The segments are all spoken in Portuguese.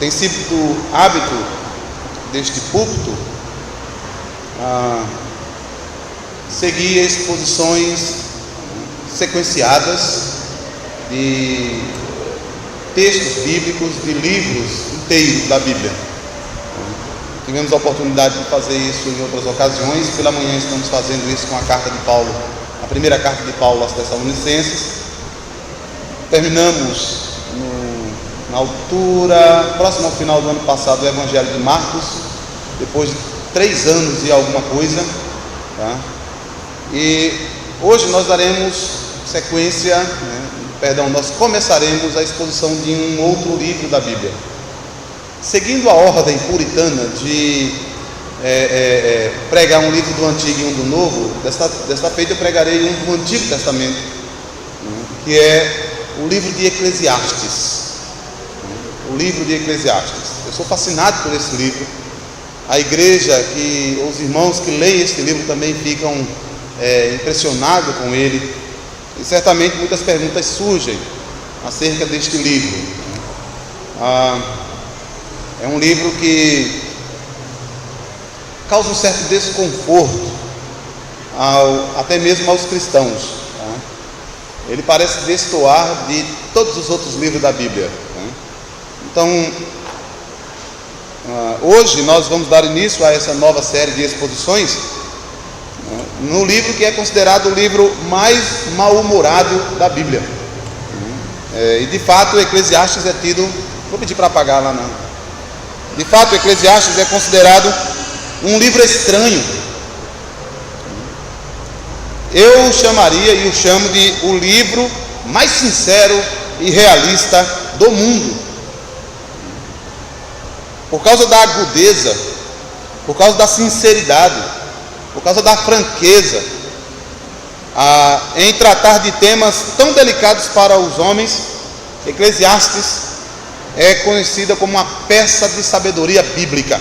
Tem sido do hábito deste púlpito seguir exposições sequenciadas de textos bíblicos, de livros inteiros da Bíblia. Tivemos a oportunidade de fazer isso em outras ocasiões. Pela manhã estamos fazendo isso com a carta de Paulo, a primeira carta de Paulo aos Tessalonicenses. Terminamos na altura, próximo ao final do ano passado, o Evangelho de Marcos, depois de 3 anos e alguma coisa, tá? E hoje nós daremos sequência, nós começaremos a exposição de um outro livro da Bíblia. Seguindo a ordem puritana de pregar um livro do Antigo e um do Novo, desta feita eu pregarei um do Antigo Testamento, que é o livro de Eclesiastes. O livro de Eclesiastes. Eu sou fascinado por esse livro. A igreja, os irmãos que leem este livro também ficam impressionados com ele. E certamente muitas perguntas surgem acerca deste livro. É um livro que causa um certo desconforto até mesmo aos cristãos, tá? Ele parece destoar de todos os outros livros da Bíblia, tá? Então, hoje nós vamos dar início a essa nova série de exposições no livro que é considerado o livro mais mal-humorado da Bíblia. E de fato o Eclesiastes é tido, vou pedir para apagar lá não. De fato o Eclesiastes é considerado um livro estranho. Eu chamaria e o chamo de o livro mais sincero e realista do mundo. Por causa da agudeza, por causa da sinceridade, por causa da franqueza em tratar de temas tão delicados para os homens, Eclesiastes é conhecida como uma peça de sabedoria bíblica.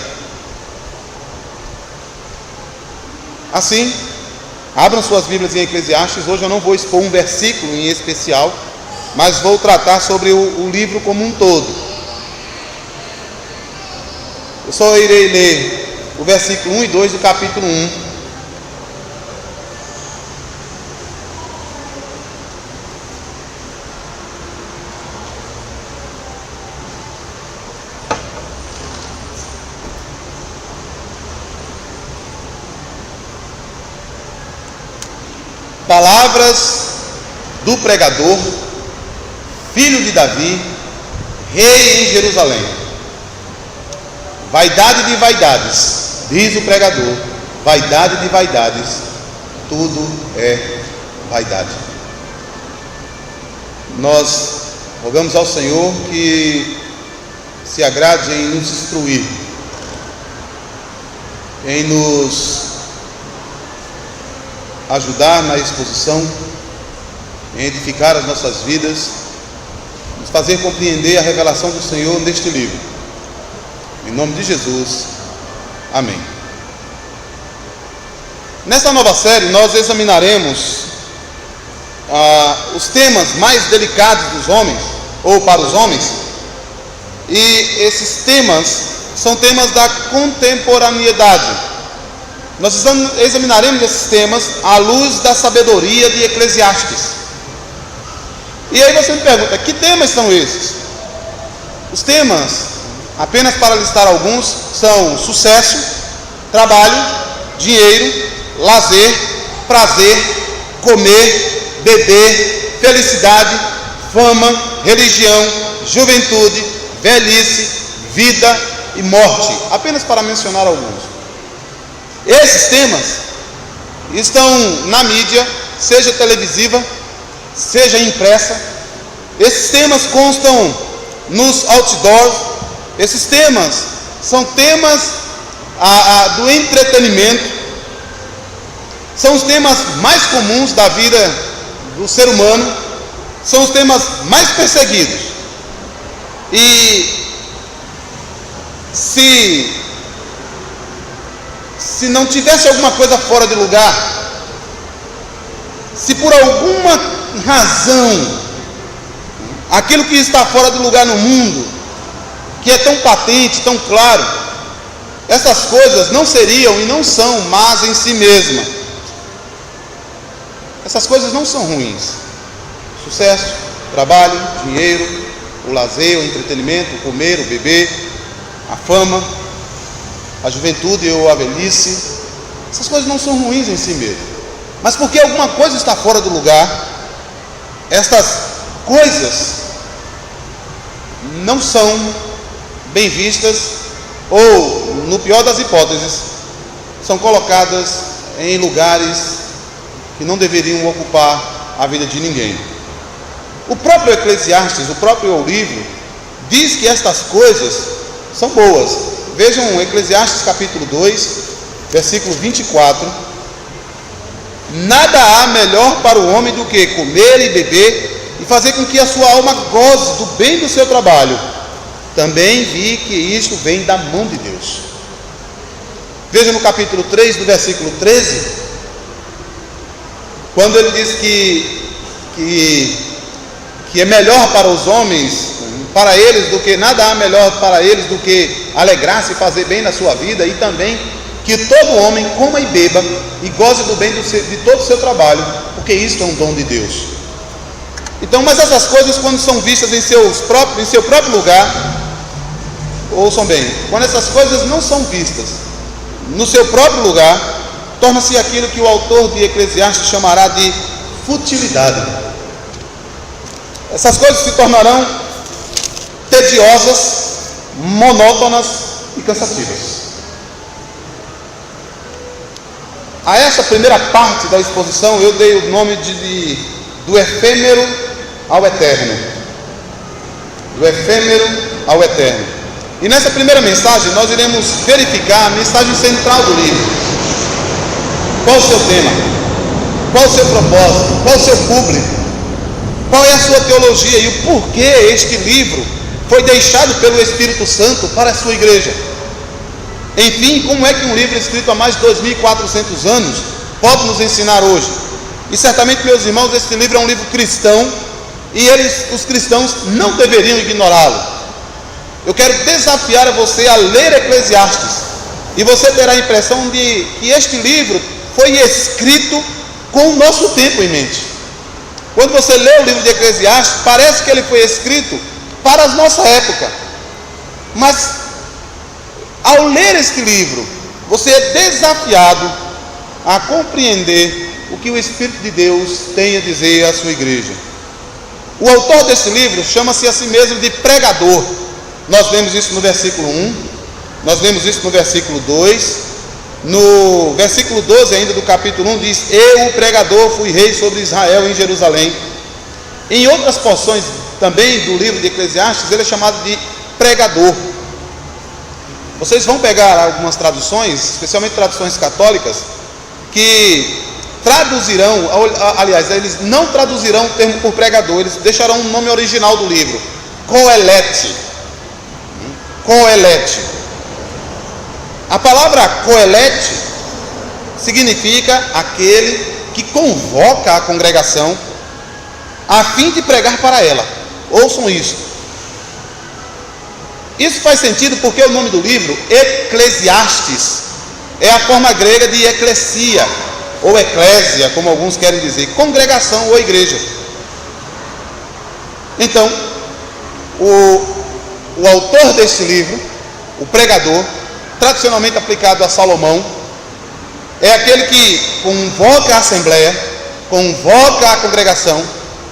Assim, abram suas Bíblias em Eclesiastes. Hoje eu não vou expor um versículo em especial, mas vou tratar sobre o livro como um todo. Eu só irei ler o versículo 1 e 2 do capítulo 1. Palavras do pregador, filho de Davi, rei em Jerusalém. Vaidade de vaidades, diz o pregador, vaidade de vaidades, tudo é vaidade. Nós rogamos ao Senhor que se agrade em nos instruir, em nos ajudar na exposição, em edificar as nossas vidas, nos fazer compreender a revelação do Senhor neste livro. Em nome de Jesus, amém. Nesta nova série nós examinaremos os temas mais delicados dos homens, ou para os homens, e esses temas são temas da contemporaneidade. Nós examinaremos esses temas à luz da sabedoria de Eclesiastes. E aí você me pergunta, que temas são esses? Os temas, apenas para listar alguns, são sucesso, trabalho, dinheiro, lazer, prazer, comer, beber, felicidade, fama, religião, juventude, velhice, vida e morte, apenas para mencionar alguns. Esses temas estão na mídia, seja televisiva, seja impressa. Esses temas constam nos outdoors. Esses temas são temas do entretenimento. São os temas mais comuns da vida do ser humano. São os temas mais perseguidos. E se não tivesse alguma coisa fora de lugar, se por alguma razão aquilo que está fora de lugar no mundo que é tão patente, tão claro. Essas coisas não seriam e não são más em si mesma. Essas coisas não são ruins. Sucesso, trabalho, dinheiro, o lazer, o entretenimento, o comer, o beber, a fama, a juventude ou a velhice, essas coisas não são ruins em si mesmo. Mas porque alguma coisa está fora do lugar, estas coisas não são bem vistas, ou, no pior das hipóteses, são colocadas em lugares que não deveriam ocupar a vida de ninguém. O próprio Eclesiastes, o próprio livro, diz que estas coisas são boas. Vejam Eclesiastes capítulo 2, versículo 24. Nada há melhor para o homem do que comer e beber e fazer com que a sua alma goze do bem do seu trabalho. Também vi que isto vem da mão de Deus. Veja no capítulo 3, do versículo 13, quando ele diz que é melhor para os homens, para eles, do que nada há melhor para eles do que alegrar-se e fazer bem na sua vida, e também que todo homem coma e beba e goze do bem de todo o seu trabalho, porque isto é um dom de Deus. Então, mas essas coisas, quando são vistas em seu próprio lugar, ouçam bem, quando essas coisas não são vistas no seu próprio lugar, torna-se aquilo que o autor de Eclesiastes chamará de futilidade. Essas coisas se tornarão tediosas, monótonas e cansativas. A essa primeira parte da exposição eu dei o nome do efêmero ao eterno. Do efêmero ao eterno. E nessa primeira mensagem nós iremos verificar a mensagem central do livro. Qual o seu tema? Qual o seu propósito? Qual o seu público? Qual é a sua teologia e o porquê este livro foi deixado pelo Espírito Santo para a sua igreja? Enfim, como é que um livro escrito há mais de 2.400 anos pode nos ensinar hoje? E certamente, meus irmãos, este livro é um livro cristão e os cristãos não deveriam ignorá-lo. Eu quero desafiar a você a ler Eclesiastes e você terá a impressão de que este livro foi escrito com o nosso tempo em mente. Quando você lê o livro de Eclesiastes, parece que ele foi escrito para a nossa época. Mas ao ler este livro, você é desafiado a compreender o que o Espírito de Deus tem a dizer à sua igreja. O autor desse livro chama-se a si mesmo de pregador. Nós lemos isso no versículo 1, nós lemos isso no versículo 2, no versículo 12 ainda do capítulo 1 diz: eu, o pregador, fui rei sobre Israel em Jerusalém. Em outras porções também do livro de Eclesiastes, ele é chamado de pregador. Vocês vão pegar algumas traduções, especialmente traduções católicas, que traduzirão, aliás, eles não traduzirão o termo por pregador, eles deixarão o nome original do livro, coelete. Coelete. A palavra coelete significa aquele que convoca a congregação a fim de pregar para ela. Ouçam isso. Isso faz sentido porque o nome do livro, Eclesiastes, é a forma grega de eclesia, ou eclésia, como alguns querem dizer, congregação ou igreja. Então, o autor deste livro, o pregador, tradicionalmente aplicado a Salomão, é aquele que convoca a assembleia, convoca a congregação,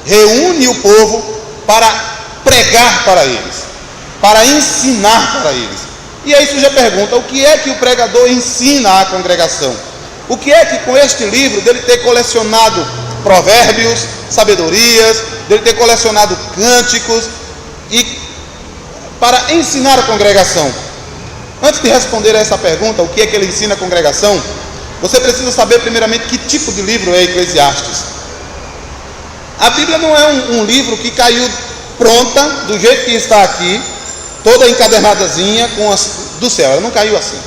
reúne o povo para pregar para eles, para ensinar para eles. E aí surge a pergunta: o que é que o pregador ensina à congregação? O que é que com este livro, dele ter colecionado provérbios, sabedorias, dele ter colecionado cânticos, e para ensinar a congregação? Antes de responder a essa pergunta, o que é que ele ensina à congregação, você precisa saber primeiramente que tipo de livro é Eclesiastes. A Bíblia não é um livro que caiu pronta, do jeito que está aqui, toda encadernadazinha do céu. Ela não caiu assim.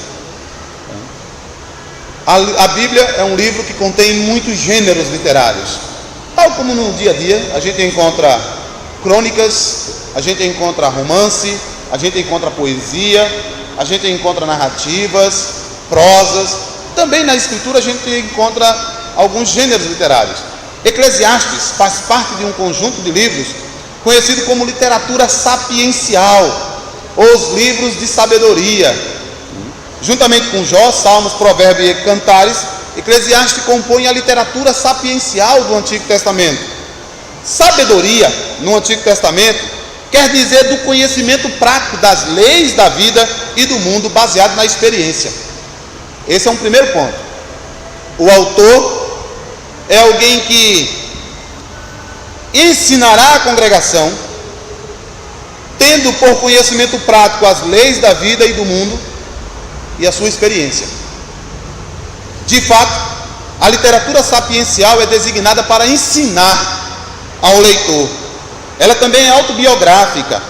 A Bíblia é um livro que contém muitos gêneros literários. Tal como no dia a dia, a gente encontra crônicas, a gente encontra romance, a gente encontra poesia, a gente encontra narrativas, prosas. Também na Escritura a gente encontra alguns gêneros literários. Eclesiastes faz parte de um conjunto de livros conhecido como literatura sapiencial, ou os livros de sabedoria. Juntamente com Jó, Salmos, Provérbios e Cantares, Eclesiastes compõe a literatura sapiencial do Antigo Testamento. Sabedoria, no Antigo Testamento, quer dizer do conhecimento prático das leis da vida e do mundo baseado na experiência. Esse é um primeiro ponto. O autor é alguém que ensinará a congregação, tendo por conhecimento prático as leis da vida e do mundo e a sua experiência. De fato, a literatura sapiencial é designada para ensinar ao leitor. Ela também é autobiográfica.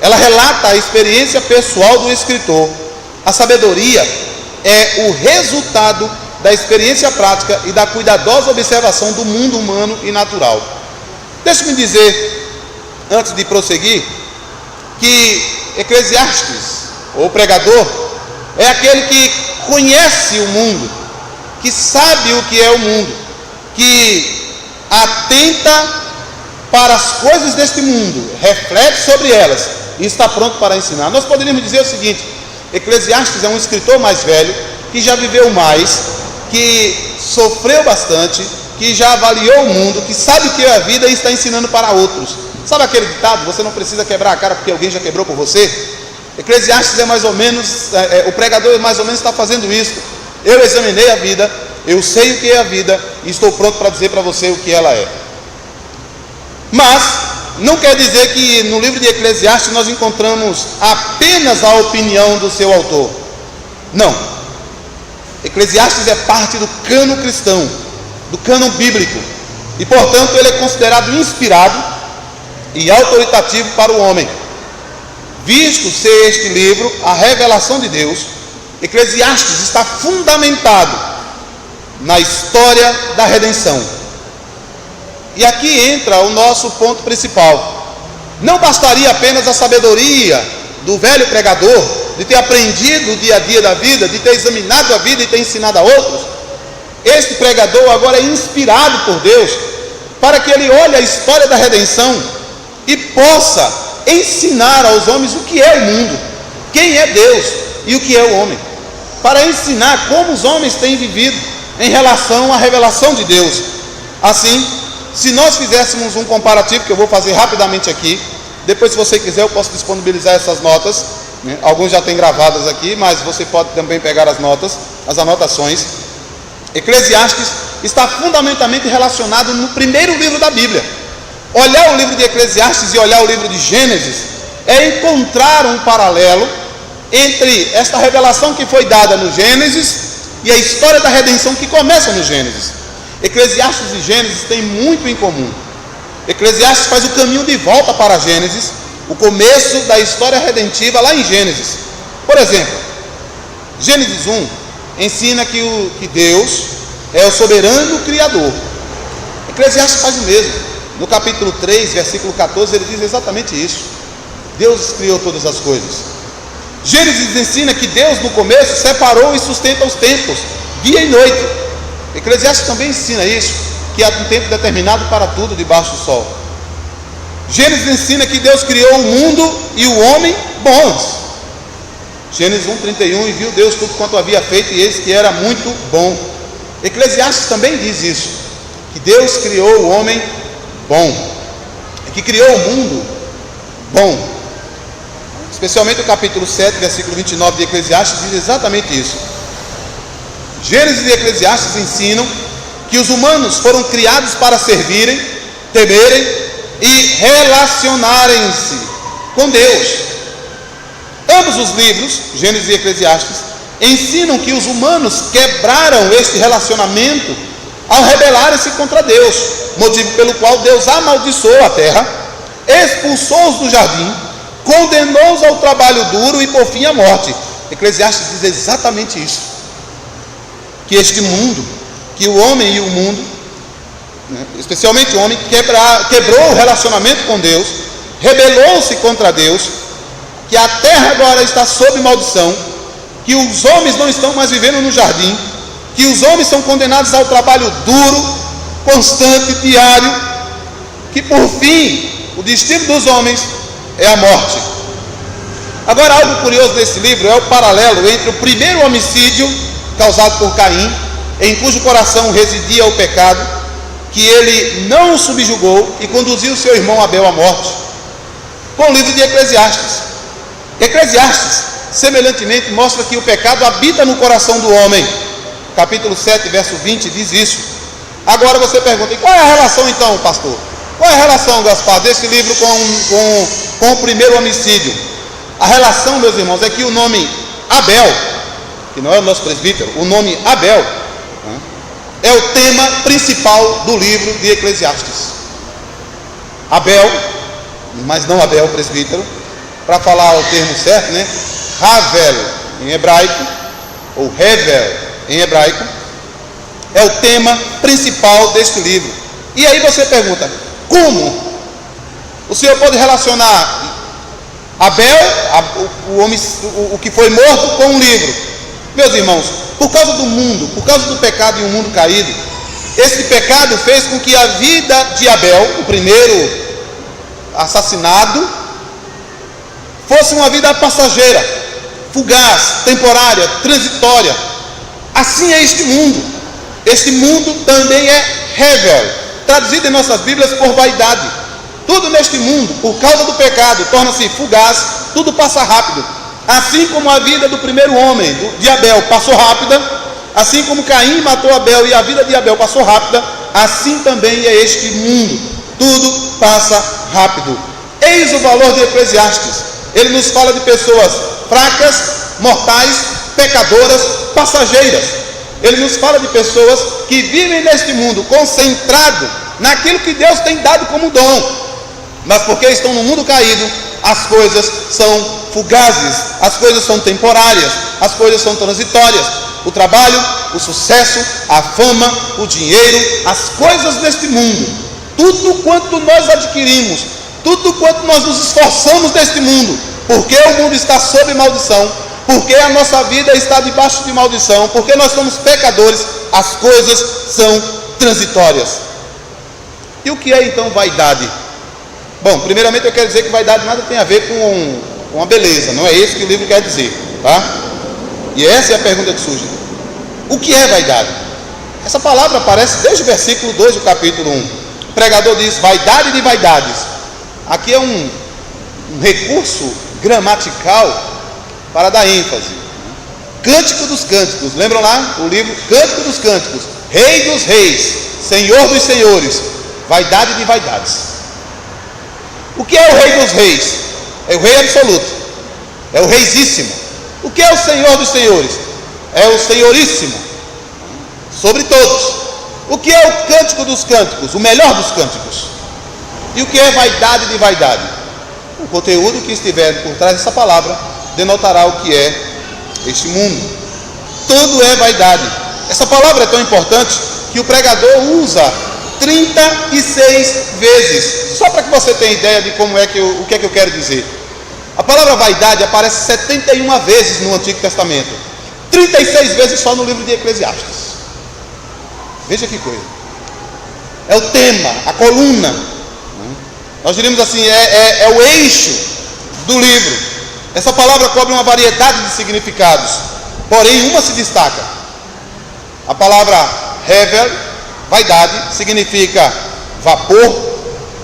Ela relata a experiência pessoal do escritor. A sabedoria é o resultado da experiência prática e da cuidadosa observação do mundo humano e natural. Deixe-me dizer, antes de prosseguir, que Eclesiastes, ou pregador, é aquele que conhece o mundo, que sabe o que é o mundo, que atenta para as coisas deste mundo, reflete sobre elas e está pronto para ensinar. Nós poderíamos dizer o seguinte: Eclesiastes é um escritor mais velho, que já viveu mais, que sofreu bastante, que já avaliou o mundo, que sabe o que é a vida e está ensinando para outros. Sabe aquele ditado, você não precisa quebrar a cara porque alguém já quebrou por você? Eclesiastes é mais ou menos, o pregador mais ou menos está fazendo isso. Eu examinei a vida, eu sei o que é a vida e estou pronto para dizer para você o que ela é. Mas não quer dizer que no livro de Eclesiastes nós encontramos apenas a opinião do seu autor. Não. Eclesiastes é parte do cânon cristão, do cânon bíblico, e portanto ele é considerado inspirado e autoritativo para o homem. Visto ser este livro a revelação de Deus, Eclesiastes está fundamentado na história da redenção. E aqui entra o nosso ponto principal. Não bastaria apenas a sabedoria do velho pregador, de ter aprendido o dia a dia da vida, de ter examinado a vida e ter ensinado a outros. Este pregador agora é inspirado por Deus para que ele olhe a história da redenção e possa ensinar aos homens o que é o mundo, quem é Deus e o que é o homem, para ensinar como os homens têm vivido em relação à revelação de Deus. Assim, se nós fizéssemos um comparativo, que eu vou fazer rapidamente aqui, depois se você quiser eu posso disponibilizar essas notas, né? Alguns já têm gravadas aqui, mas você pode também pegar as notas, as anotações. Eclesiastes está fundamentalmente relacionado no primeiro livro da Bíblia. Olhar o livro de Eclesiastes e olhar o livro de Gênesis é encontrar um paralelo entre esta revelação que foi dada no Gênesis e a história da redenção que começa no Gênesis. Eclesiastes e Gênesis têm muito em comum. Eclesiastes faz o caminho de volta para Gênesis, o começo da história redentiva lá em Gênesis. Por exemplo, Gênesis 1 ensina que Deus é o soberano Criador. Eclesiastes faz o mesmo. No capítulo 3, versículo 14, ele diz exatamente isso. Deus criou todas as coisas. Gênesis ensina que Deus no começo separou e sustenta os tempos, dia e noite. Eclesiastes também ensina isso, que há um tempo determinado para tudo debaixo do sol. Gênesis ensina que Deus criou o mundo e o homem bons. Gênesis 1:31, e viu Deus tudo quanto havia feito, e eis que era muito bom. Eclesiastes também diz isso, que Deus criou o homem bom, que criou o mundo bom. Especialmente o capítulo 7, versículo 29 de Eclesiastes diz exatamente isso. Gênesis e Eclesiastes ensinam que os humanos foram criados para servirem, temerem e relacionarem-se com Deus. Ambos os livros, Gênesis e Eclesiastes, ensinam que os humanos quebraram este relacionamento ao rebelarem-se contra Deus, motivo pelo qual Deus amaldiçoou a terra, expulsou-os do jardim, condenou-os ao trabalho duro e por fim à morte. Eclesiastes diz exatamente isso, que este mundo, que o homem e o mundo, né, especialmente o homem, quebrou o relacionamento com Deus, rebelou-se contra Deus, que a terra agora está sob maldição, que os homens não estão mais vivendo no jardim, que os homens são condenados ao trabalho duro, constante, diário, que por fim o destino dos homens é a morte. Agora, algo curioso desse livro é o paralelo entre o primeiro homicídio causado por Caim, em cujo coração residia o pecado, que ele não o subjugou e conduziu seu irmão Abel à morte, com o livro de Eclesiastes. Eclesiastes, semelhantemente, mostra que o pecado habita no coração do homem. Capítulo 7, verso 20 diz isso. Agora você pergunta, e qual é a relação então, pastor? Qual é a relação, Gaspar, desse livro com o primeiro homicídio? A relação, meus irmãos, é que o nome Abel, que não é o nosso presbítero, o nome Abel é o tema principal do livro de Eclesiastes. Abel, mas não Abel, presbítero, para falar o termo certo, né? Havel em hebraico, ou Hevel em hebraico, é o tema principal deste livro. E aí você pergunta, como o senhor pode relacionar Abel, o que foi morto, com um livro? Meus irmãos, por causa do mundo, por causa do pecado e um mundo caído, esse pecado fez com que a vida de Abel, o primeiro assassinado, fosse uma vida passageira, fugaz, temporária, transitória. Assim é este mundo. Este mundo também é Hevel, traduzido em nossas Bíblias por vaidade. Tudo neste mundo, por causa do pecado, torna-se fugaz, tudo passa rápido. Assim como a vida do primeiro homem, de Abel, passou rápida, assim como Caim matou Abel e a vida de Abel passou rápida, assim também é este mundo. Tudo passa rápido. Eis o valor de Eclesiastes. Ele nos fala de pessoas fracas, mortais, pecadoras, passageiras. Ele nos fala de pessoas que vivem neste mundo concentrado naquilo que Deus tem dado como dom, mas porque estão no mundo caído, as coisas são fugazes, as coisas são temporárias, as coisas são transitórias. O trabalho, o sucesso, a fama, o dinheiro, as coisas deste mundo, tudo quanto nós adquirimos, tudo quanto nós nos esforçamos neste mundo, porque o mundo está sob maldição, porque a nossa vida está debaixo de maldição, porque nós somos pecadores, as coisas são transitórias. E o que é então vaidade? Bom, primeiramente eu quero dizer que vaidade nada tem a ver com a beleza, não é isso que o livro quer dizer, tá? E essa é a pergunta que surge. O que é vaidade? Essa palavra aparece desde o versículo 2 do capítulo 1. O pregador diz, vaidade de vaidades. Aqui é um recurso gramatical para dar ênfase. Cântico dos Cânticos, lembram lá? O livro Cântico dos Cânticos, Rei dos Reis, Senhor dos Senhores, vaidade de vaidades. O que é o Rei dos Reis? É o Rei absoluto, é o Reisíssimo. O que é o Senhor dos Senhores? É o Senhoríssimo, sobre todos. O que é o Cântico dos Cânticos? O melhor dos cânticos. E o que é vaidade de vaidade? O conteúdo que estiver por trás dessa palavra denotará o que é este mundo. Tudo é vaidade. Essa palavra é tão importante que o pregador usa 36 vezes, só para que você tenha ideia de como é que o que é que eu quero dizer. A palavra vaidade aparece 71 vezes no Antigo Testamento, 36 vezes só no livro de Eclesiastes. Veja que coisa. É o tema, a coluna. Nós diríamos assim, é o eixo do livro. Essa palavra cobre uma variedade de significados, porém uma se destaca. A palavra Hevel, vaidade, significa vapor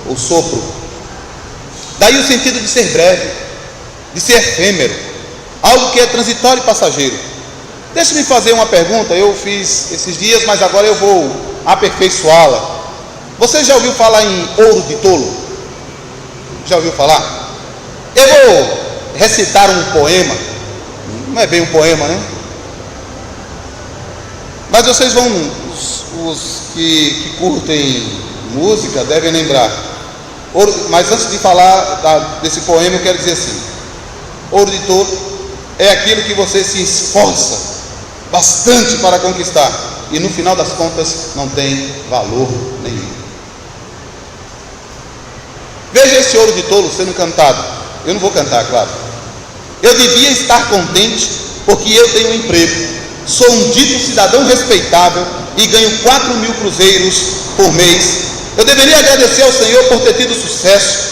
ou sopro. Daí o sentido de ser breve, de ser efêmero, algo que é transitório e passageiro. Deixe-me fazer uma pergunta, eu fiz esses dias, mas agora eu vou aperfeiçoá-la. Você já ouviu falar em ouro de tolo? Já ouviu falar? Eu vou recitar um poema, não é bem um poema, né? Mas vocês vão, os que curtem música devem lembrar. Mas antes de falar desse poema, eu quero dizer assim: ouro de tolo é aquilo que você se esforça bastante para conquistar e no final das contas não tem valor nenhum. Veja esse ouro de tolo sendo cantado. Eu não vou cantar, claro. Eu devia estar contente porque eu tenho um emprego, sou um dito cidadão respeitável e ganho 4.000 cruzeiros por mês. Eu deveria agradecer ao Senhor por ter tido sucesso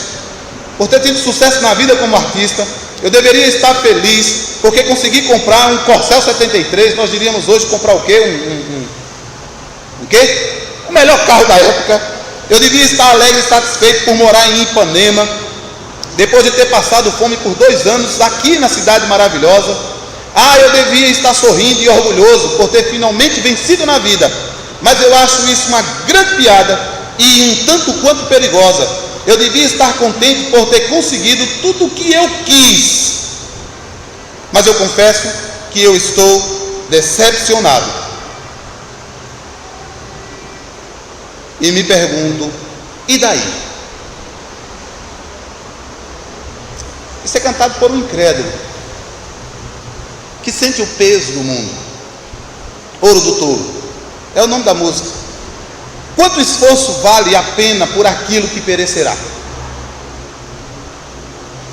na vida como artista. Eu deveria estar feliz porque consegui comprar um Corcel 73. Nós diríamos hoje comprar o quê? O quê? O melhor carro da época. Eu devia estar alegre e satisfeito por morar em Ipanema, depois de ter passado fome por 2 anos aqui na cidade maravilhosa. Eu devia estar sorrindo e orgulhoso por ter finalmente vencido na vida, mas eu acho isso uma grande piada e um tanto quanto perigosa. Eu devia estar contente por ter conseguido tudo o que eu quis, mas eu confesso que eu estou decepcionado e me pergunto: e daí? Isso é cantado por um incrédulo que sente o peso do mundo. Ouro do Touro é o nome da música. Quanto esforço vale a pena por aquilo que perecerá?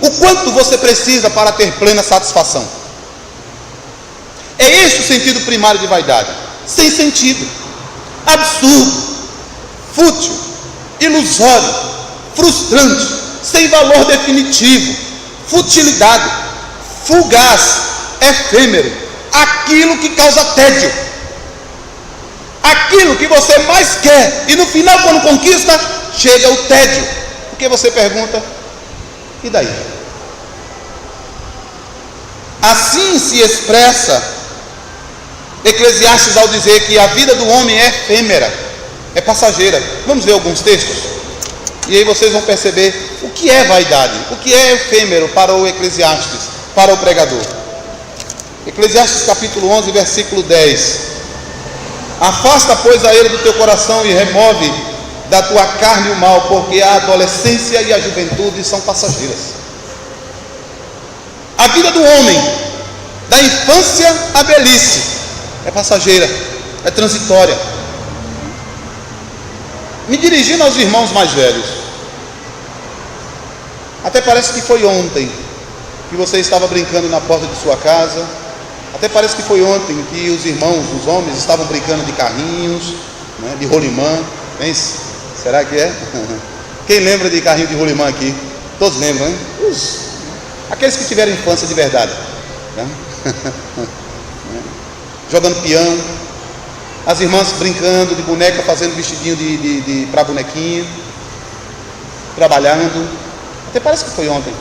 O quanto você precisa para ter plena satisfação? É esse o sentido primário de vaidade. Sem sentido, absurdo, fútil, ilusório, frustrante, sem valor definitivo, futilidade, fugaz, efêmero, aquilo que causa tédio, aquilo que você mais quer, e no final, quando conquista, chega o tédio, porque você pergunta: e daí? Assim se expressa Eclesiastes ao dizer que a vida do homem é efêmera, é passageira. Vamos ver alguns textos, e aí vocês vão perceber o que é vaidade, o que é efêmero para o Eclesiastes, para o pregador. Eclesiastes capítulo 11, versículo 10. Afasta, pois, a ira do teu coração e remove da tua carne o mal, porque a adolescência e a juventude são passageiras. A vida do homem, da infância à velhice, é passageira, é transitória. Me dirigindo aos irmãos mais velhos, até parece que foi ontem que você estava brincando na porta de sua casa. Até parece que foi ontem que os irmãos, os homens, estavam brincando de carrinhos, né, de rolimã. Pense, será que é? Quem lembra de carrinho de rolimã aqui? Todos lembram, hein? Aqueles que tiveram infância de verdade, né? Jogando peão, as irmãs brincando de boneca, fazendo vestidinho para bonequinha, trabalhando. Até parece que foi ontem.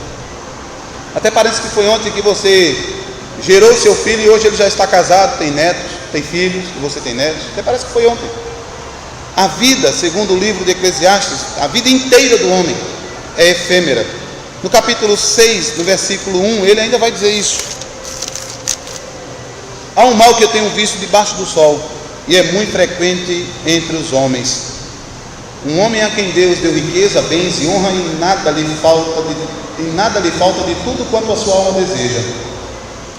Até parece que foi ontem que você gerou seu filho e hoje ele já está casado, tem netos, tem filhos, e você tem netos. Até parece que foi ontem. A vida, segundo o livro de Eclesiastes, a vida inteira do homem é efêmera. No capítulo 6, no versículo 1, ele ainda vai dizer isso: há um mal que eu tenho visto debaixo do sol, e é muito frequente entre os homens. Um homem a quem Deus deu riqueza, bens e honra, e nada lhe falta de tudo quanto a sua alma deseja.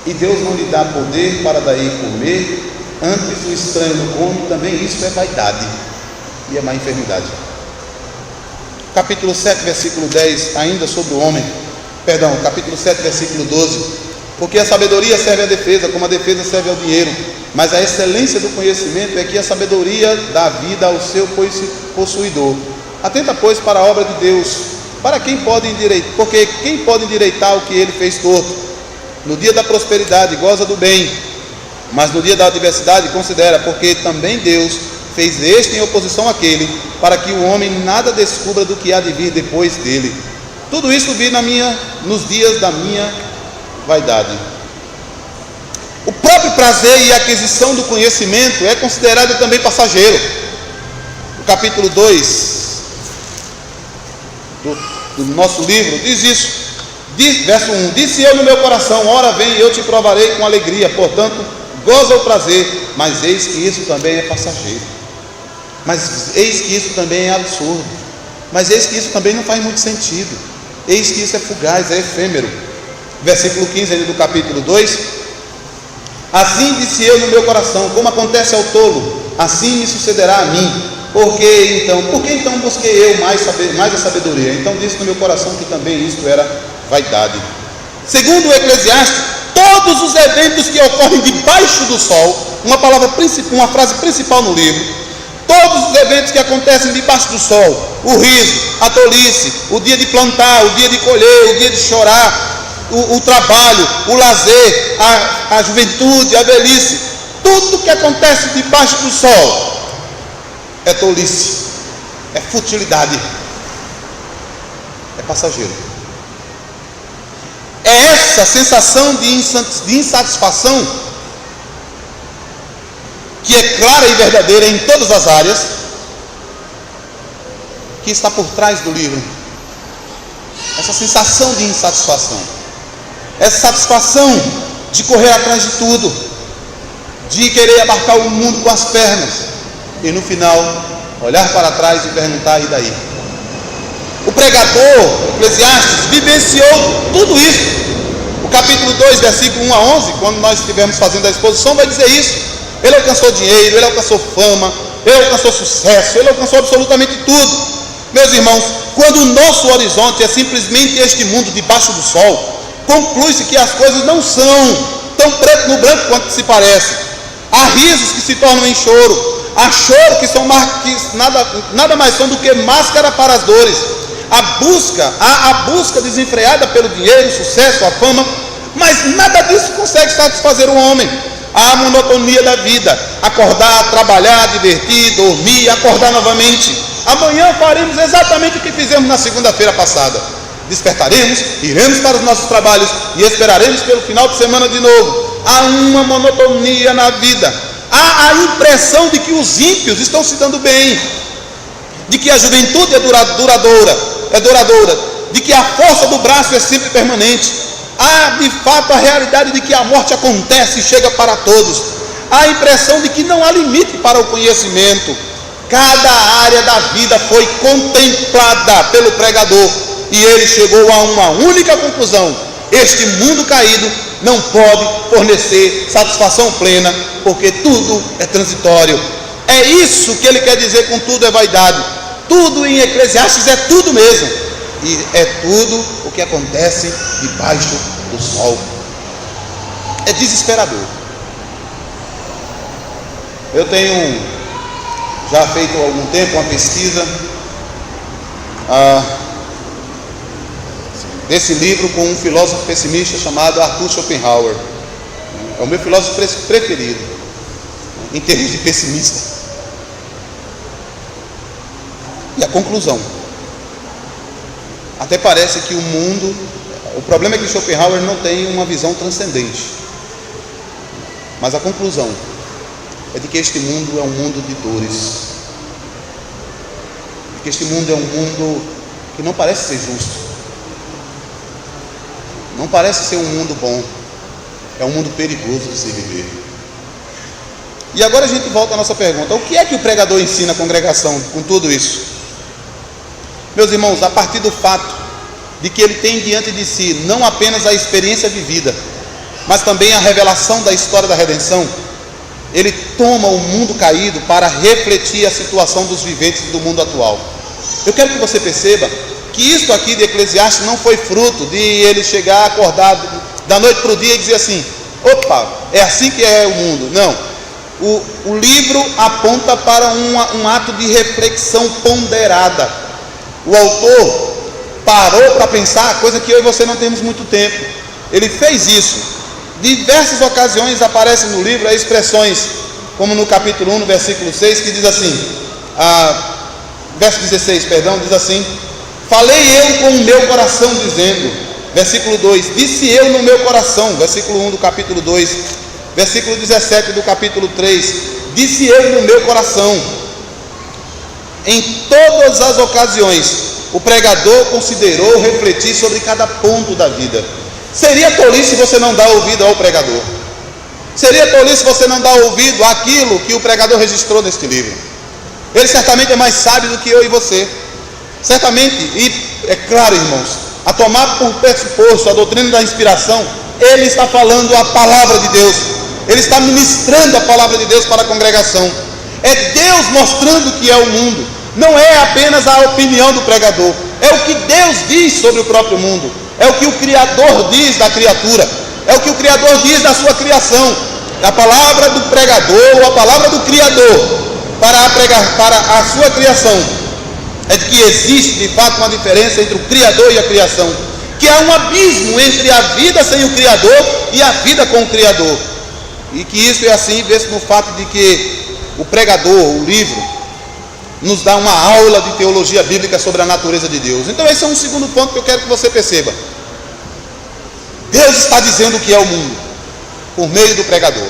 E Deus não lhe dá poder para daí comer, antes o estranho não come. Também isso é vaidade e é má enfermidade. Capítulo 7, versículo 10, ainda sobre o homem. Perdão, capítulo 7, versículo 12. Porque a sabedoria serve à defesa, como a defesa serve ao dinheiro. Mas a excelência do conhecimento é que a sabedoria dá vida ao seu possuidor. Atenta, pois, para a obra de Deus, porque quem pode endireitar o que ele fez torto? No dia da prosperidade goza do bem, mas no dia da adversidade considera, porque também Deus fez este em oposição àquele, para que o homem nada descubra do que há de vir depois dele. Tudo isso vi nos dias da minha vaidade. O próprio prazer e a aquisição do conhecimento é considerado também passageiro. O capítulo 2 do nosso livro diz isso. Verso 1: disse eu no meu coração, ora vem, eu te provarei com alegria, portanto goza o prazer, mas eis que isso também é passageiro, mas eis que isso também é absurdo, mas eis que isso também não faz muito sentido, eis que isso é fugaz, é efêmero. Versículo 15 do capítulo 2: assim disse eu no meu coração, como acontece ao tolo, assim me sucederá a mim. Por que então busquei eu mais a sabedoria? Então disse no meu coração que também isto era vaidade. Segundo o Eclesiastes, todos os eventos que ocorrem debaixo do sol, uma frase principal no livro, todos os eventos que acontecem debaixo do sol, o riso, a tolice, o dia de plantar, o dia de colher, o dia de chorar, o trabalho, o lazer, a juventude, a velhice, tudo que acontece debaixo do sol é tolice, é futilidade, é passageiro. É essa sensação de insatisfação, que é clara e verdadeira em todas as áreas, que está por trás do livro. Essa sensação de insatisfação, essa satisfação de correr atrás de tudo, de querer abarcar o mundo com as pernas, e no final olhar para trás e perguntar: e daí? O pregador, Eclesiastes, vivenciou tudo isso. O capítulo 2, versículo 1 a 11, quando nós estivermos fazendo a exposição, vai dizer isso. Ele alcançou dinheiro, ele alcançou fama, ele alcançou sucesso, ele alcançou absolutamente tudo. Meus irmãos, quando o nosso horizonte é simplesmente este mundo debaixo do sol, conclui-se que as coisas não são tão preto no branco quanto se parece. Há risos que se tornam em choro, há choro que nada mais são do que máscara para as dores. A busca desenfreada pelo dinheiro, o sucesso, a fama, mas nada disso consegue satisfazer o homem. Há a monotonia da vida: acordar, trabalhar, divertir, dormir, acordar novamente. Amanhã faremos exatamente o que fizemos na segunda-feira passada. Despertaremos, iremos para os nossos trabalhos e esperaremos pelo final de semana de novo. Há uma monotonia na vida. Há a impressão de que os ímpios estão se dando bem, de que a juventude é duradoura, de que a força do braço é sempre permanente. Há de fato a realidade de que a morte acontece e chega para todos. Há a impressão de que não há limite para o conhecimento. Cada área da vida foi contemplada pelo pregador e ele chegou a uma única conclusão: este mundo caído não pode fornecer satisfação plena, porque tudo é transitório. É isso que ele quer dizer com tudo é vaidade. Tudo em Eclesiastes é tudo mesmo, e é tudo o que acontece debaixo do sol. É desesperador. Eu tenho já feito há algum tempo uma pesquisa desse livro com um filósofo pessimista chamado Arthur Schopenhauer. É o meu filósofo preferido em termos de pessimista. E a conclusão, até parece que o problema é que Schopenhauer não tem uma visão transcendente, mas a conclusão é de que este mundo é um mundo de dores, de que este mundo é um mundo que não parece ser justo, não parece ser um mundo bom, é um mundo perigoso de se viver. E agora a gente volta à nossa pergunta: o que é que o pregador ensina à congregação com tudo isso? Meus irmãos, a partir do fato de que ele tem diante de si não apenas a experiência vivida, mas também a revelação da história da redenção, ele toma o mundo caído para refletir a situação dos viventes do mundo atual. Eu quero que você perceba que isto aqui de Eclesiastes não foi fruto de ele chegar acordado da noite para o dia e dizer assim: opa, é assim que é o mundo. Não. O livro aponta para um ato de reflexão ponderada. O autor parou para pensar, coisa que eu e você não temos muito tempo. Ele fez isso. Diversas ocasiões aparecem no livro as expressões, como no capítulo 1, no versículo 6, que diz assim, verso 16, diz assim: falei eu com o meu coração dizendo, versículo 2, disse eu no meu coração, versículo 1 do capítulo 2, versículo 17 do capítulo 3, disse eu no meu coração. Em todas as ocasiões, o pregador considerou refletir sobre cada ponto da vida. Seria tolice você não dar ouvido ao pregador. Seria tolice você não dar ouvido àquilo que o pregador registrou neste livro. Ele certamente é mais sábio do que eu e você. Certamente, e é claro, irmãos, a tomar por pressuposto a doutrina da inspiração, ele está falando a palavra de Deus. Ele está ministrando a palavra de Deus para a congregação. É Deus mostrando o que é o mundo. Não é apenas a opinião do pregador, é o que Deus diz sobre o próprio mundo, é o que o Criador diz da criatura, é o que o Criador diz da sua criação. A palavra do pregador, ou a palavra do Criador para a sua criação, é de que existe de fato uma diferença entre o Criador e a criação, que há um abismo entre a vida sem o Criador e a vida com o Criador, e que isso é assim, vê-se no fato de que o pregador, o livro, nos dá uma aula de teologia bíblica sobre a natureza de Deus. Então esse é um segundo ponto que eu quero que você perceba. Deus está dizendo o que é o mundo por meio do pregador.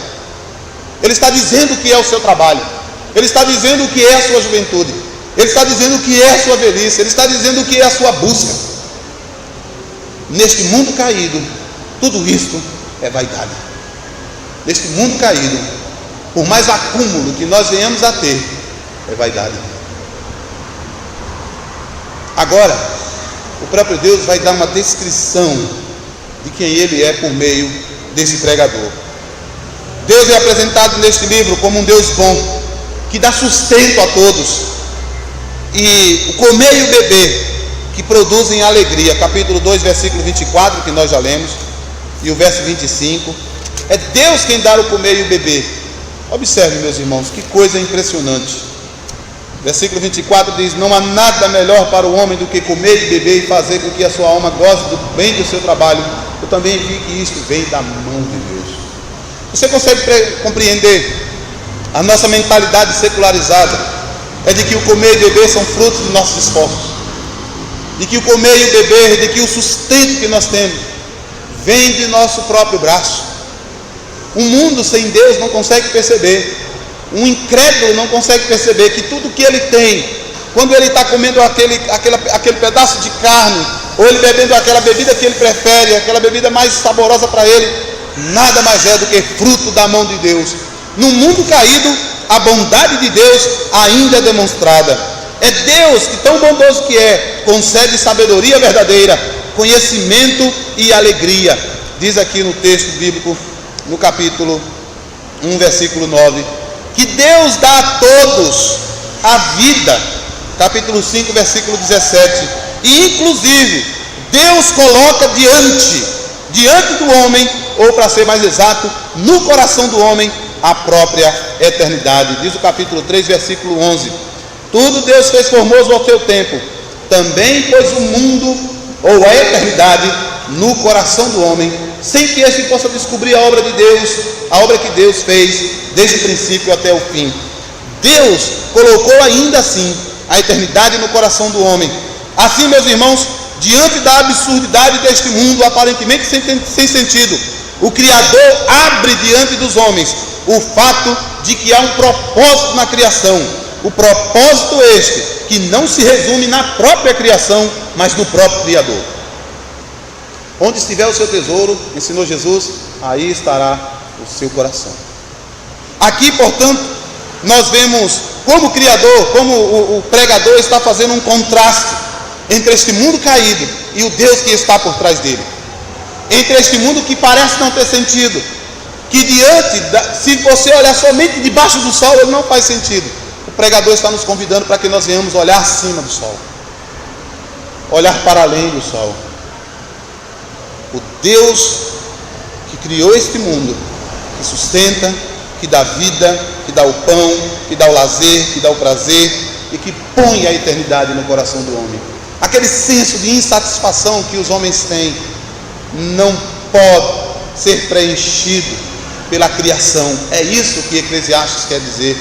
Ele está dizendo o que é o seu trabalho, ele está dizendo o que é a sua juventude, ele está dizendo o que é a sua velhice, ele está dizendo o que é a sua busca. Neste mundo caído, tudo isto é vaidade. Neste mundo caído, por mais acúmulo que nós venhamos a ter, é vaidade. Agora, o próprio Deus vai dar uma descrição de quem Ele é por meio desse pregador. Deus é apresentado neste livro como um Deus bom, que dá sustento a todos, e o comer e o beber, que produzem alegria. Capítulo 2, versículo 24, que nós já lemos, e o verso 25, é Deus quem dá o comer e o beber. Observe, meus irmãos, que coisa impressionante. Versículo 24 diz: não há nada melhor para o homem do que comer e beber e fazer com que a sua alma goze do bem do seu trabalho. Eu também vi que isto vem da mão de Deus. Você consegue compreender a nossa mentalidade secularizada? É de que o comer e beber são frutos dos nossos esforços, de que o comer e o beber, de que o sustento que nós temos vem de nosso próprio braço. Um mundo sem Deus não consegue perceber, um incrédulo não consegue perceber que tudo que ele tem, quando ele está comendo aquele pedaço de carne, ou ele bebendo aquela bebida que ele prefere, aquela bebida mais saborosa para ele, nada mais é do que fruto da mão de Deus. No mundo caído, a bondade de Deus ainda é demonstrada. É Deus que, tão bondoso que é, concede sabedoria verdadeira, conhecimento e alegria. Diz aqui no texto bíblico, no capítulo 1, versículo 9, que Deus dá a todos a vida. Capítulo 5, versículo 17. E inclusive Deus coloca diante do homem, ou para ser mais exato, no coração do homem, a própria eternidade. Diz o capítulo 3, versículo 11: tudo Deus fez formoso ao seu tempo, também pôs o mundo, ou a eternidade, no coração do homem, sem que este possa descobrir a obra de Deus, a obra que Deus fez desde o princípio até o fim. Deus colocou ainda assim a eternidade no coração do homem. Assim, meus irmãos, diante da absurdidade deste mundo aparentemente sem sentido, o Criador abre diante dos homens o fato de que há um propósito na criação. O propósito este que não se resume na própria criação, mas no próprio Criador. Onde estiver o seu tesouro, ensinou Jesus, aí estará o seu coração. Aqui, portanto, nós vemos como o Criador, como o pregador está fazendo um contraste entre este mundo caído e o Deus que está por trás dele. Entre este mundo que parece não ter sentido, que se você olhar somente debaixo do sol, ele não faz sentido. O pregador está nos convidando para que nós venhamos olhar acima do sol, olhar para além do sol. O Deus que criou este mundo, que sustenta, que dá vida, que dá o pão, que dá o lazer, que dá o prazer e que põe a eternidade no coração do homem. Aquele senso de insatisfação que os homens têm não pode ser preenchido pela criação. É isso que Eclesiastes quer dizer.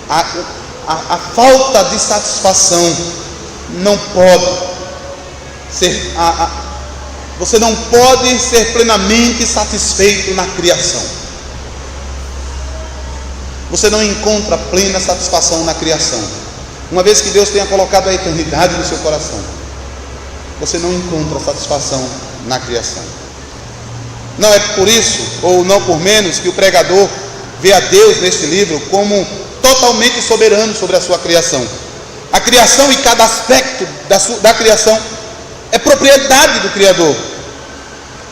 A falta de satisfação não pode ser... Você não pode ser plenamente satisfeito na criação. Você não encontra plena satisfação na criação. Uma vez que Deus tenha colocado a eternidade no seu coração, você não encontra satisfação na criação. Não é por isso, ou não por menos, que o pregador vê a Deus neste livro como totalmente soberano sobre a sua criação. A criação e cada aspecto da criação é propriedade do Criador,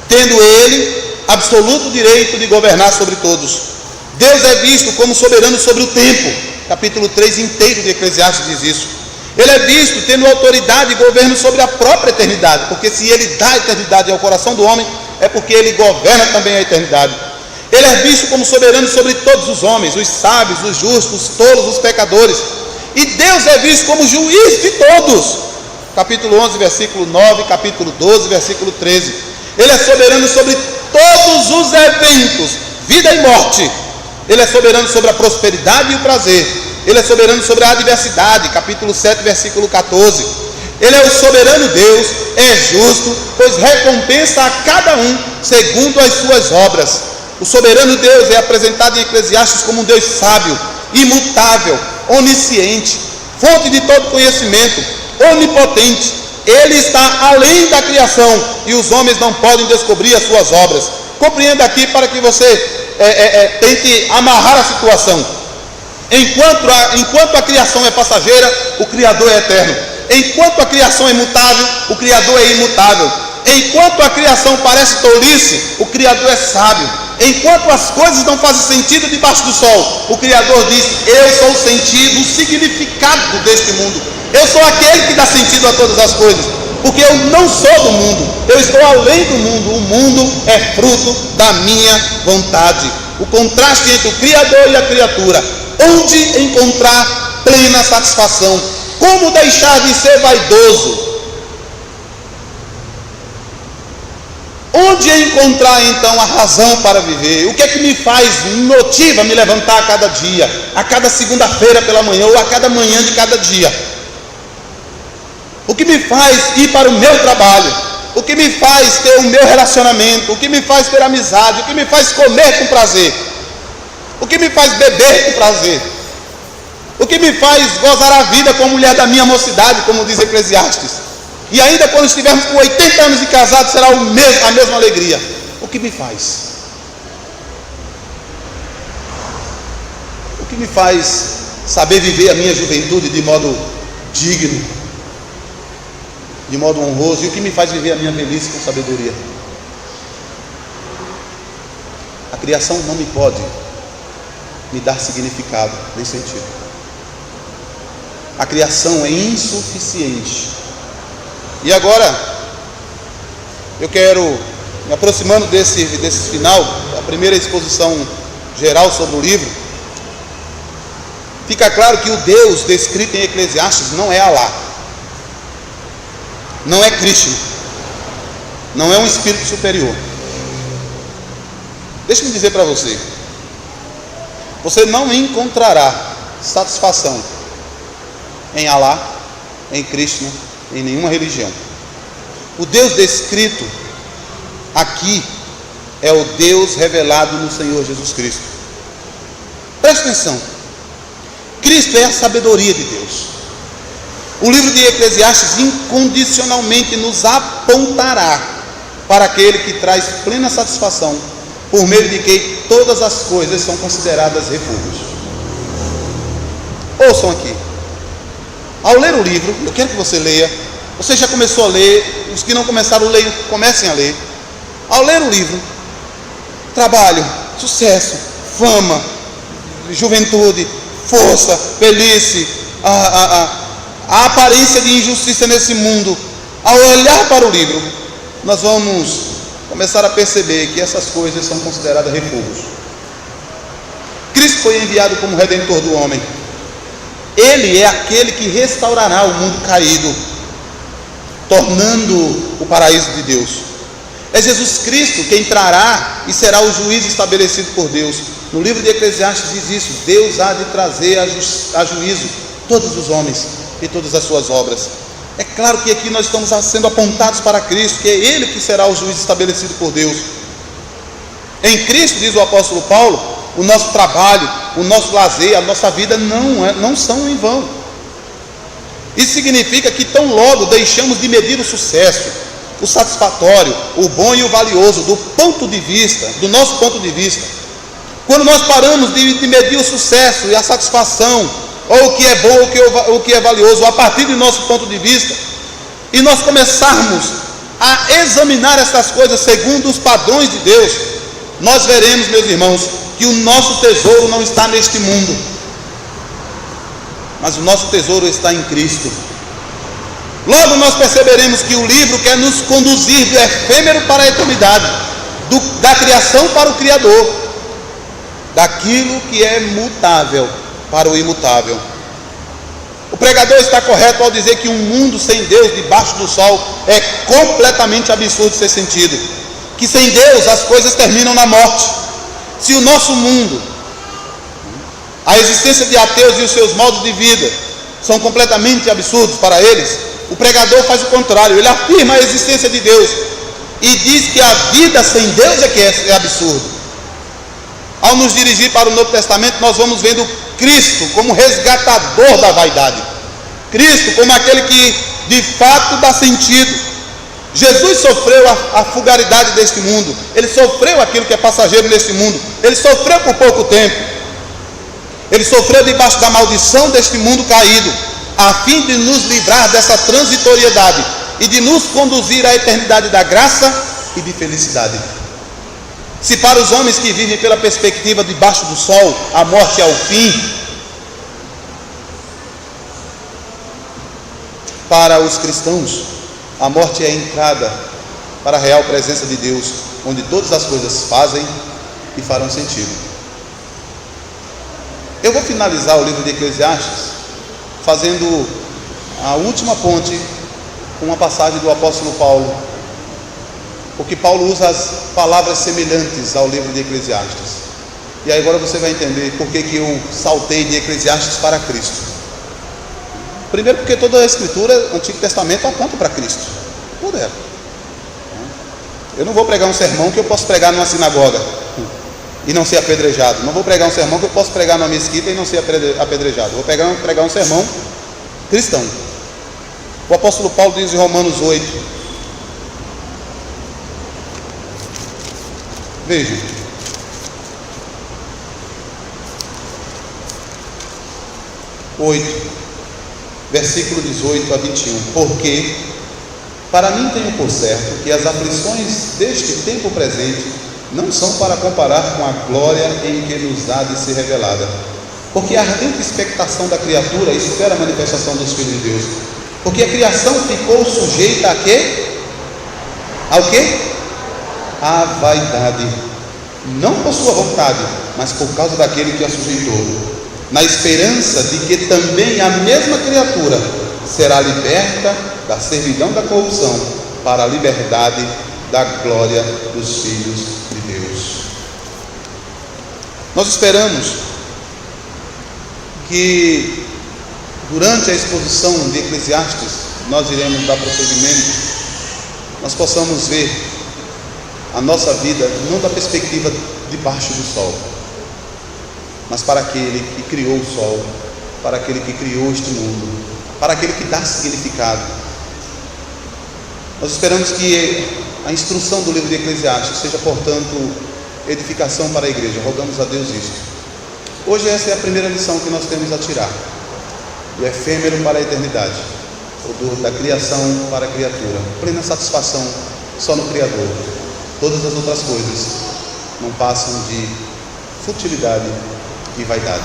tendo Ele absoluto direito de governar sobre todos. Deus é visto como soberano sobre o tempo. Capítulo 3 inteiro de Eclesiastes diz isso. Ele é visto tendo autoridade e governo sobre a própria eternidade, porque se ele dá a eternidade ao coração do homem, é porque ele governa também a eternidade. Ele é visto como soberano sobre todos os homens, os sábios, os justos, os tolos, os pecadores. E Deus é visto como juiz de todos. Capítulo 11, versículo 9, capítulo 12, versículo 13. Ele é soberano sobre todos os eventos, vida e morte. Ele é soberano sobre a prosperidade e o prazer. Ele é soberano sobre a adversidade, capítulo 7, versículo 14. Ele é o soberano Deus, é justo, pois recompensa a cada um segundo as suas obras. O soberano Deus é apresentado em Eclesiastes como um Deus sábio, imutável, onisciente, fonte de todo conhecimento, onipotente. Ele está além da criação e os homens não podem descobrir as suas obras. Compreenda aqui para que você tente amarrar a situação. Enquanto a criação é passageira, o Criador é eterno. Enquanto a criação é mutável, o Criador é imutável. Enquanto a criação parece tolice, o Criador é sábio. Enquanto as coisas não fazem sentido debaixo do sol, o Criador diz: eu sou o sentido, o significado deste mundo. Eu sou aquele que dá sentido a todas as coisas, porque eu não sou do mundo, eu estou além do mundo. O mundo é fruto da minha vontade. O contraste entre o Criador e a criatura. Onde encontrar plena satisfação? Como deixar de ser vaidoso? Onde encontrar então a razão para viver? O que é que me motiva a me levantar a cada dia, a cada segunda-feira pela manhã ou a cada manhã de cada dia? O que me faz ir para o meu trabalho? O que me faz ter o meu relacionamento? O que me faz ter amizade? O que me faz comer com prazer? O que me faz beber com prazer? O que me faz gozar a vida com a mulher da minha mocidade, como diz Eclesiastes? E ainda quando estivermos com 80 anos de casado, será a mesma alegria. O que me faz? O que me faz saber viver a minha juventude de modo digno, de modo honroso? E o que me faz viver a minha velhice com sabedoria? A criação não me pode me dar significado nem sentido. A criação é insuficiente. E agora eu quero, me aproximando desse final, a primeira exposição geral sobre o livro, fica claro que o Deus descrito em Eclesiastes não é Alá, não é Krishna, não é um espírito superior. Deixa-me dizer para você, você não encontrará satisfação em Alá, em Krishna, em nenhuma religião. O Deus descrito aqui é o Deus revelado no Senhor Jesus Cristo. Preste atenção, Cristo é a sabedoria de Deus. O livro de Eclesiastes incondicionalmente nos apontará para aquele que traz plena satisfação, por meio de quem todas as coisas são consideradas refúgios. Ouçam aqui. Ao ler o livro, eu quero que você leia. Você já começou a ler. Os que não começaram, leiam, comecem a ler. Ao ler o livro, trabalho, sucesso, fama, juventude, força, velhice, a aparência de injustiça nesse mundo. Ao olhar para o livro, nós vamos começar a perceber que essas coisas são consideradas refúgios. Cristo foi enviado como Redentor do homem. Ele é aquele que restaurará o mundo caído, tornando o paraíso de Deus. É Jesus Cristo quem trará e será o juiz estabelecido por Deus. No livro de Eclesiastes diz isso: Deus há de trazer a juízo todos os homens e todas as suas obras. É claro que aqui nós estamos sendo apontados para Cristo, que é Ele que será o juiz estabelecido por Deus. Em Cristo, diz o apóstolo Paulo, o nosso trabalho, o nosso lazer, a nossa vida não são em vão. Isso significa que tão logo deixamos de medir o sucesso, o satisfatório, o bom e o valioso, do nosso ponto de vista. Quando nós paramos de medir o sucesso e a satisfação, ou o que é bom, ou o que é valioso, a partir do nosso ponto de vista, e nós começarmos a examinar essas coisas segundo os padrões de Deus, nós veremos, meus irmãos, que o nosso tesouro não está neste mundo. mas o nosso tesouro está em Cristo. Logo nós perceberemos que o livro quer nos conduzir do efêmero para a eternidade, da criação para o Criador, daquilo que é mutável para o imutável. O pregador está correto ao dizer que um mundo sem Deus debaixo do sol é completamente absurdo de ser sentido, que sem Deus as coisas terminam na morte. Se o nosso mundo, a existência de ateus e os seus modos de vida são completamente absurdos para eles, o pregador faz o contrário. Ele afirma a existência de Deus e diz que a vida sem Deus é que é absurdo. Ao nos dirigir para o Novo Testamento, nós vamos vendo Cristo como resgatador da vaidade, Cristo como aquele que de fato dá sentido. Jesus sofreu a fugaridade deste mundo, ele sofreu aquilo que é passageiro neste mundo, ele sofreu por pouco tempo, ele sofreu debaixo da maldição deste mundo caído, a fim de nos livrar dessa transitoriedade e de nos conduzir à eternidade da graça e de felicidade. Se para os homens que vivem pela perspectiva debaixo do sol a morte é o fim, para os cristãos a morte é a entrada para a real presença de Deus, onde todas as coisas fazem e farão sentido. Eu vou finalizar o livro de Eclesiastes fazendo a última ponte com uma passagem do apóstolo Paulo, porque Paulo usa as palavras semelhantes ao livro de Eclesiastes. E aí agora você vai entender por que eu saltei de Eclesiastes para Cristo. Primeiro porque toda a escritura, Antigo Testamento, aponta para Cristo, toda ela. Eu não vou pregar um sermão que eu posso pregar numa sinagoga e não ser apedrejado. Não vou pregar um sermão que eu posso pregar numa mesquita e não ser apedrejado. Vou pregar um sermão cristão. O apóstolo Paulo diz em Romanos 8, vejam, versículo 18 a 21. Porque para mim tenho por certo que as aflições deste tempo presente não são para comparar com a glória em que nos há de ser revelada. Porque a ardente expectação da criatura espera a manifestação dos filhos de Deus. Porque a criação ficou sujeita a quê? Ao quê? À vaidade. Não por sua vontade, mas por causa daquele que a sujeitou, na esperança de que também a mesma criatura será liberta da servidão da corrupção para a liberdade da glória dos filhos de Deus. Nós esperamos que durante a exposição de Eclesiastes, nós iremos dar prosseguimento, nós possamos ver a nossa vida não da perspectiva debaixo do sol, mas para aquele que criou o sol, para aquele que criou este mundo, para aquele que dá significado. Nós esperamos que a instrução do livro de Eclesiastes seja, portanto, edificação para a igreja. Rogamos a Deus isto. Hoje essa é a primeira lição que nós temos a tirar: do efêmero para a eternidade, ou da criação para a criatura. Plena satisfação só no Criador. Todas as outras coisas não passam de futilidade e vaidade.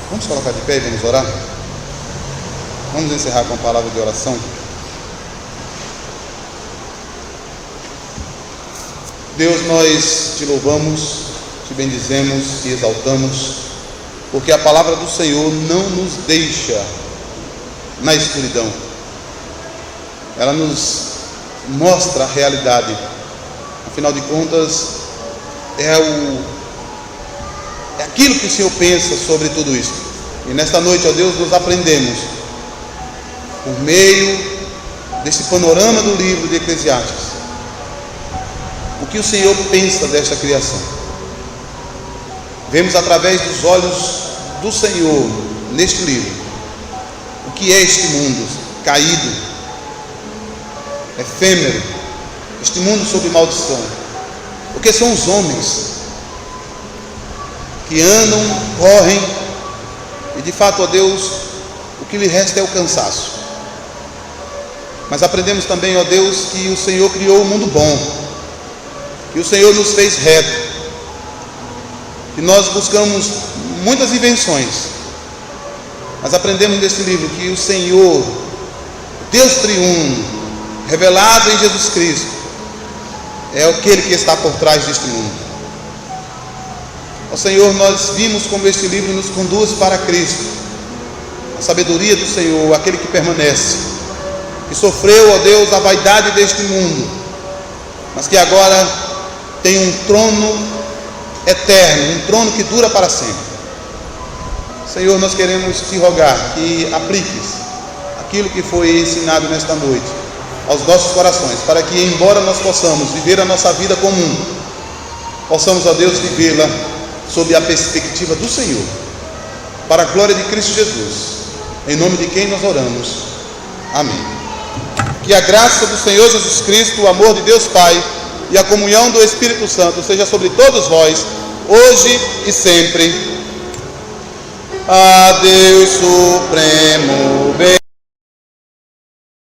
Vamos colocar de pé e vamos orar? Vamos encerrar com a palavra de oração. Deus, nós te louvamos, te bendizemos, te exaltamos, porque a palavra do Senhor não nos deixa na escuridão. Ela nos mostra a realidade. Afinal de contas, é aquilo que o Senhor pensa sobre tudo isso. E nesta noite, ó Deus, nós aprendemos, por meio desse panorama do livro de Eclesiastes, o que o Senhor pensa desta criação. Vemos através dos olhos do Senhor neste livro o que é este mundo caído, efêmero, este mundo sob maldição. O que são os homens que andam, correm, e de fato, ó Deus, o que lhe resta é o cansaço. Mas aprendemos também, ó Deus, que o Senhor criou um mundo bom, que o Senhor nos fez reto, que nós buscamos muitas invenções, Mas aprendemos nesse livro que o Senhor, Deus triuno, revelado em Jesus Cristo, é aquele que está por trás deste mundo. Ó Senhor, nós vimos como este livro nos conduz para Cristo, a sabedoria do Senhor, aquele que permanece, que sofreu, ó Deus, a vaidade deste mundo, mas que agora tem um trono eterno, um trono que dura para sempre. Senhor, nós queremos te rogar que apliques aquilo que foi ensinado nesta noite aos nossos corações, para que, embora nós possamos viver a nossa vida comum, possamos, ó Deus, vivê-la sob a perspectiva do Senhor, para a glória de Cristo Jesus, em nome de quem nós oramos. Amém. Que a graça do Senhor Jesus Cristo, o amor de Deus Pai e a comunhão do Espírito Santo seja sobre todos vós, hoje e sempre. A Deus Supremo,